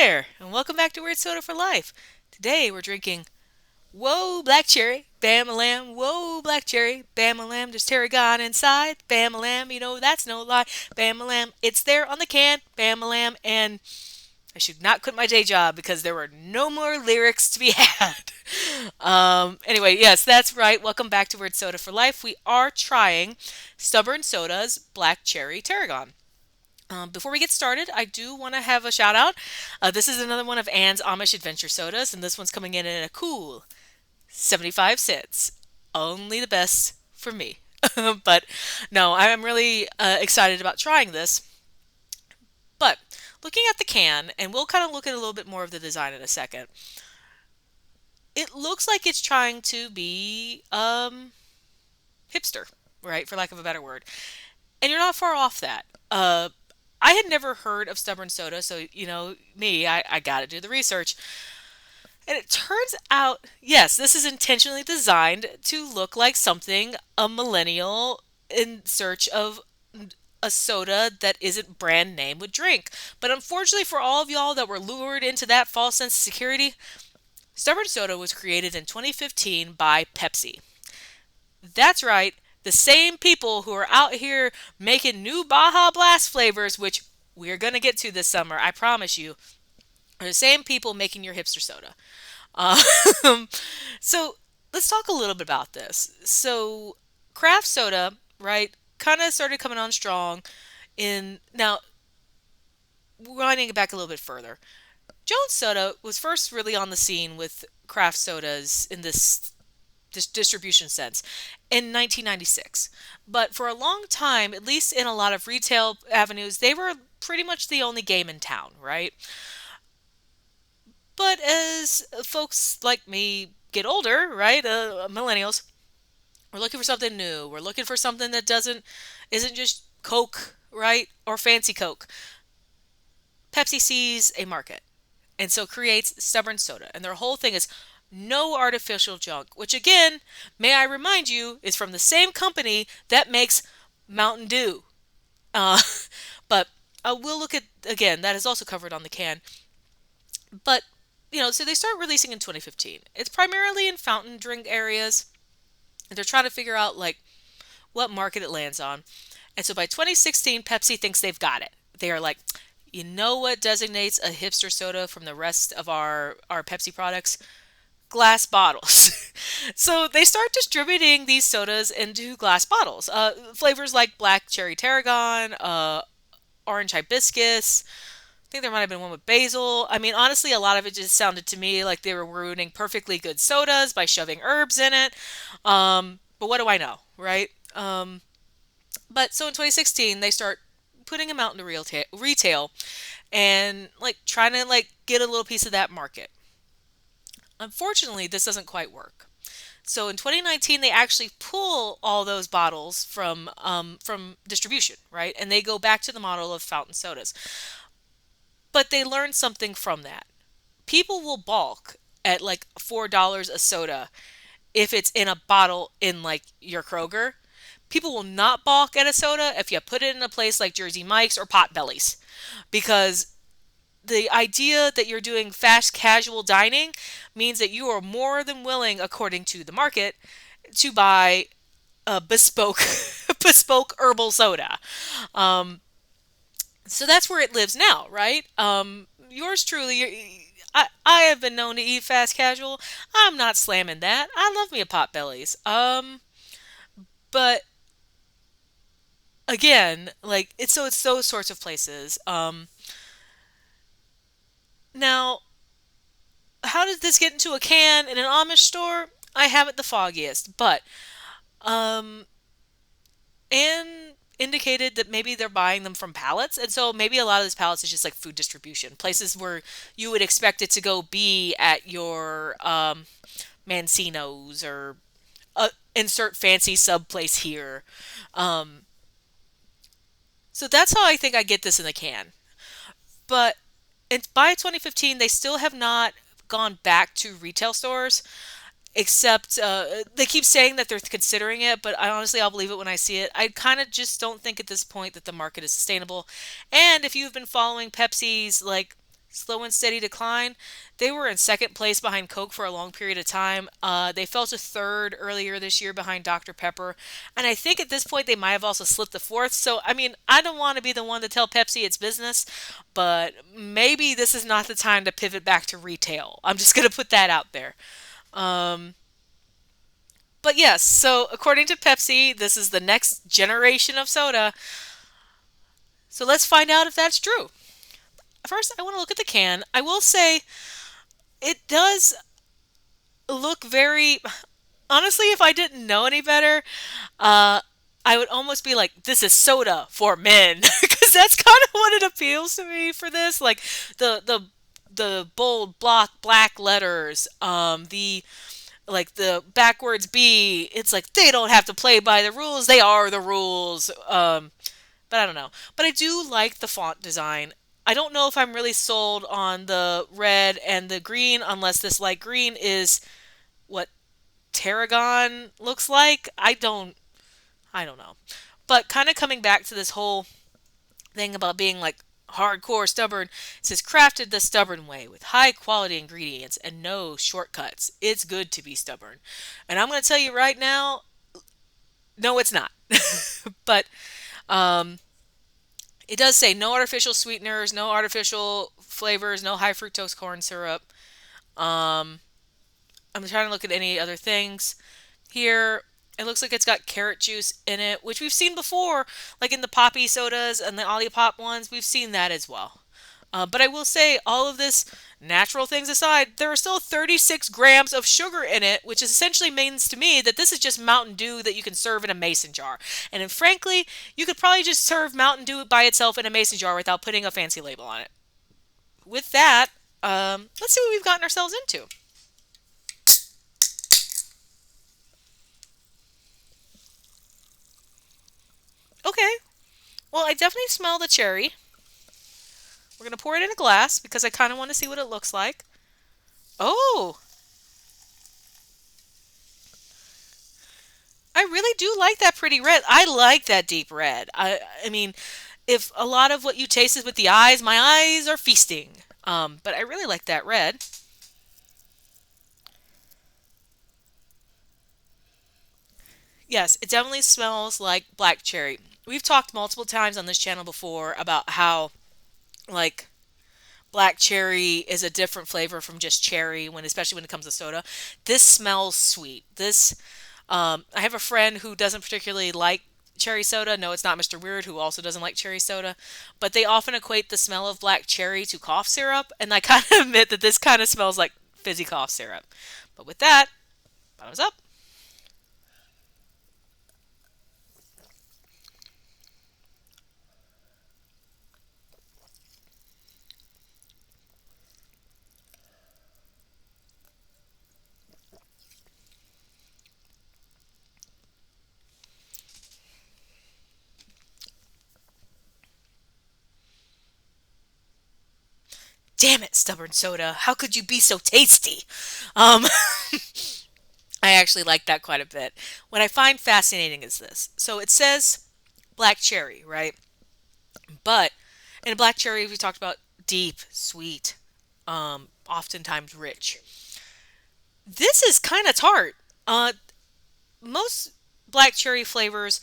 there, and welcome back to Weird Soda for Life. Today we're drinking Whoa Black Cherry, Bam a Lamb, Whoa Black Cherry, Bam a Lamb, there's tarragon inside, Bam a Lamb, that's no lie, Bam a Lamb, it's there on the can, Bam a Lamb, and I should not quit my day job because there were no more lyrics to be had. Anyway, yes, that's right. Welcome back to Weird Soda for Life. We are trying Stubborn Soda's Black Cherry Tarragon. Before we get started, I do want to have a shout out. This is another one of Anne's Amish Adventure sodas, and this one's coming in at a cool 75 cents. Only the best for me. But no, I'm really excited about trying this. But looking at the can, and we'll kind of look at a little bit more of the design in a second, it looks like it's trying to be hipster, right? For lack of a better word. And you're not far off that. I had never heard of Stubborn Soda, so me, I got to do the research. And it turns out, yes, this is intentionally designed to look like something a millennial in search of a soda that isn't brand name would drink. But unfortunately for all of y'all that were lured into that false sense of security, Stubborn Soda was created in 2015 by Pepsi. That's right. The same people who are out here making new Baja Blast flavors, which we're going to get to this summer, I promise you, are the same people making your hipster soda. Um, so let's talk a little bit about this. So craft soda, right, kind of started coming on strong now, winding it back a little bit further. Jones Soda was first really on the scene with craft sodas in this distribution sense in 1996. But for a long time, at least in a lot of retail avenues, they were pretty much the only game in town, right? But as folks like me get older, right, millennials, we're looking for something new. We're looking for something that isn't just Coke, right, or fancy Coke. Pepsi sees a market and so creates Stubborn Soda. And their whole thing is no artificial junk, which again, may I remind you, is from the same company that makes Mountain Dew. Uh, but we'll look at, again, that is also covered on the can. But, so they start releasing in 2015. It's primarily in fountain drink areas. And they're trying to figure out, like, what market it lands on. And so by 2016, Pepsi thinks they've got it. They are like, you know what designates a hipster soda from the rest of our Pepsi products? Glass bottles. So they start distributing these sodas into glass bottles. Flavors like Black Cherry Tarragon, Orange Hibiscus. I think there might have been one with basil. I mean, honestly, a lot of it just sounded to me like they were ruining perfectly good sodas by shoving herbs in it. But what do I know, right? But so in 2016, they start putting them out into retail and like trying to like get a little piece of that market. Unfortunately, this doesn't quite work. So in 2019, they actually pull all those bottles from distribution, right? And they go back to the model of fountain sodas. But they learned something from that. People will balk at like $4 a soda if it's in a bottle in like your Kroger. People will not balk at a soda if you put it in a place like Jersey Mike's or Potbelly's, because the idea that you're doing fast casual dining means that you are more than willing, according to the market, to buy a bespoke bespoke herbal soda. Um, so that's where it lives now, right? Yours truly. I have been known to eat fast casual. I'm not slamming that. I love me a Potbelly's. But again, like it's those sorts of places. Now, how did this get into a can in an Amish store? I haven't the foggiest, but um, Anne indicated that maybe they're buying them from pallets, and so maybe a lot of this pallets is just like food distribution, places where you would expect it to go be at your Mancino's or insert fancy sub place here. Um, so that's how I think I get this in the can. But by 2015, they still have not gone back to retail stores, except they keep saying that they're considering it, but I'll believe it when I see it. I kind of just don't think at this point that the market is sustainable. And if you've been following Pepsi's like slow and steady decline. They were in second place behind Coke for a long period of time. They fell to third earlier this year behind Dr. Pepper. And I think at this point they might have also slipped to fourth. So, I mean, I don't want to be the one to tell Pepsi it's business, but maybe this is not the time to pivot back to retail. I'm just going to put that out there. Um, but yes, so according to Pepsi, this is the next generation of soda. So let's find out if that's true. First, I want to look at the can. I will say it does look very. Honestly, if I didn't know any better, uh, I would almost be like, "This is soda for men," because that's kind of what it appeals to me for this. Like the bold block black letters, the like the backwards B. It's like they don't have to play by the rules; they are the rules. But I don't know. But I do like the font design. I don't know if I'm really sold on the red and the green unless this light green is what tarragon looks like. I don't know. But kind of coming back to this whole thing about being like hardcore stubborn, it says crafted the stubborn way with high quality ingredients and no shortcuts. It's good to be stubborn. And I'm going to tell you right now, no it's not. But um it does say no artificial sweeteners, no artificial flavors, no high fructose corn syrup. Um, I'm trying to look at any other things here. It looks like it's got carrot juice in it, which we've seen before, like in the poppy sodas and the Olipop ones. We've seen that as well. But I will say, all of this natural things aside, there are still 36 grams of sugar in it, which essentially means to me that this is just Mountain Dew that you can serve in a mason jar. And then, frankly, you could probably just serve Mountain Dew by itself in a mason jar without putting a fancy label on it. With that, let's see what we've gotten ourselves into. Okay, well, I definitely smell the cherry. We're going to pour it in a glass because I kind of want to see what it looks like. Oh, I really do like that pretty red. I like that deep red. I mean, if a lot of what you taste is with the eyes, my eyes are feasting. But I really like that red. Yes, it definitely smells like black cherry. We've talked multiple times on this channel before about how like black cherry is a different flavor from just cherry when especially when it comes to soda. This smells sweet. This I have a friend who doesn't particularly like cherry soda. No, it's not Mr. Weird, who also doesn't like cherry soda. But they often equate the smell of black cherry to cough syrup, and I kind of admit that this kind of smells like fizzy cough syrup. But with that, bottoms up. Damn it, stubborn soda. How could you be so tasty? Um, I actually like that quite a bit. What I find fascinating is this. So it says black cherry, right? But in a black cherry, we talked about deep, sweet, oftentimes rich. This is kind of tart. Most black cherry flavors,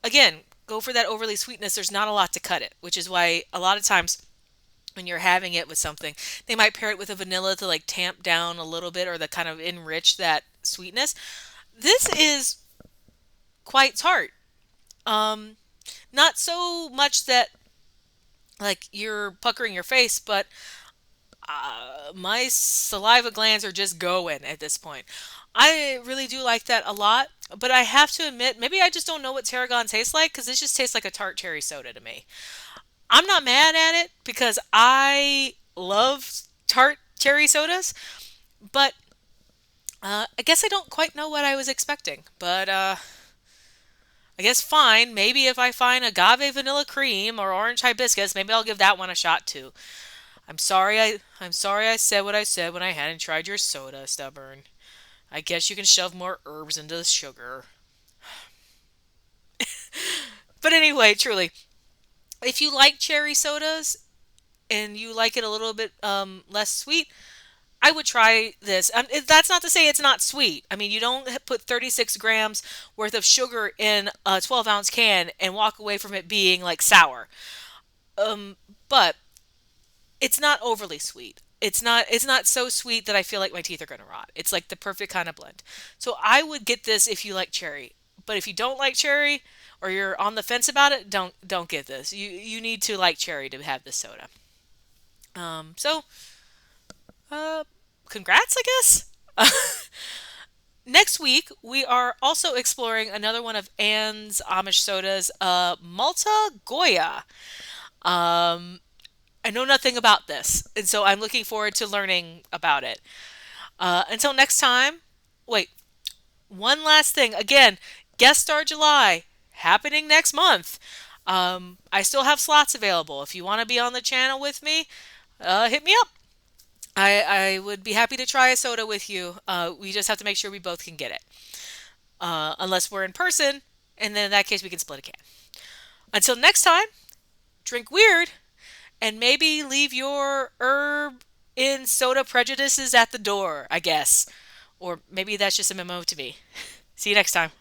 again, go for that overly sweetness. There's not a lot to cut it, which is why a lot of times when you're having it with something, they might pair it with a vanilla to like tamp down a little bit or to kind of enrich that sweetness. This is quite tart. Um, Not so much that like you're puckering your face, but my saliva glands are just going at this point. I really do like that a lot, but I have to admit, maybe I just don't know what tarragon tastes like because this just tastes like a tart cherry soda to me. I'm not mad at it because I love tart cherry sodas, but I guess I don't quite know what I was expecting. But I guess fine. Maybe if I find agave vanilla cream or orange hibiscus, maybe I'll give that one a shot too. I'm sorry I said what I said when I hadn't tried your soda, stubborn. I guess you can shove more herbs into the sugar. But anyway, truly, if you like cherry sodas, and you like it a little bit less sweet, I would try this. That's not to say it's not sweet. I mean, you don't put 36 grams worth of sugar in a 12-ounce can and walk away from it being like sour. But it's not overly sweet. It's not so sweet that I feel like my teeth are going to rot. It's like the perfect kind of blend. So I would get this if you like cherry. But if you don't like cherry or you're on the fence about it, don't get this. You need to like cherry to have this soda. So uh congrats, I guess. Next week, we are also exploring another one of Anne's Amish sodas, Malta Goya. Um, I know nothing about this, and so I'm looking forward to learning about it. Until next time, wait, one last thing. Again, guest star July happening next month. I still have slots available. If you want to be on the channel with me, hit me up. I would be happy to try a soda with you. We just have to make sure we both can get it. Unless we're in person, and then in that case, we can split a can. Until next time, drink weird, and maybe leave your herb in soda prejudices at the door, I guess. Or maybe that's just a memo to me. See you next time.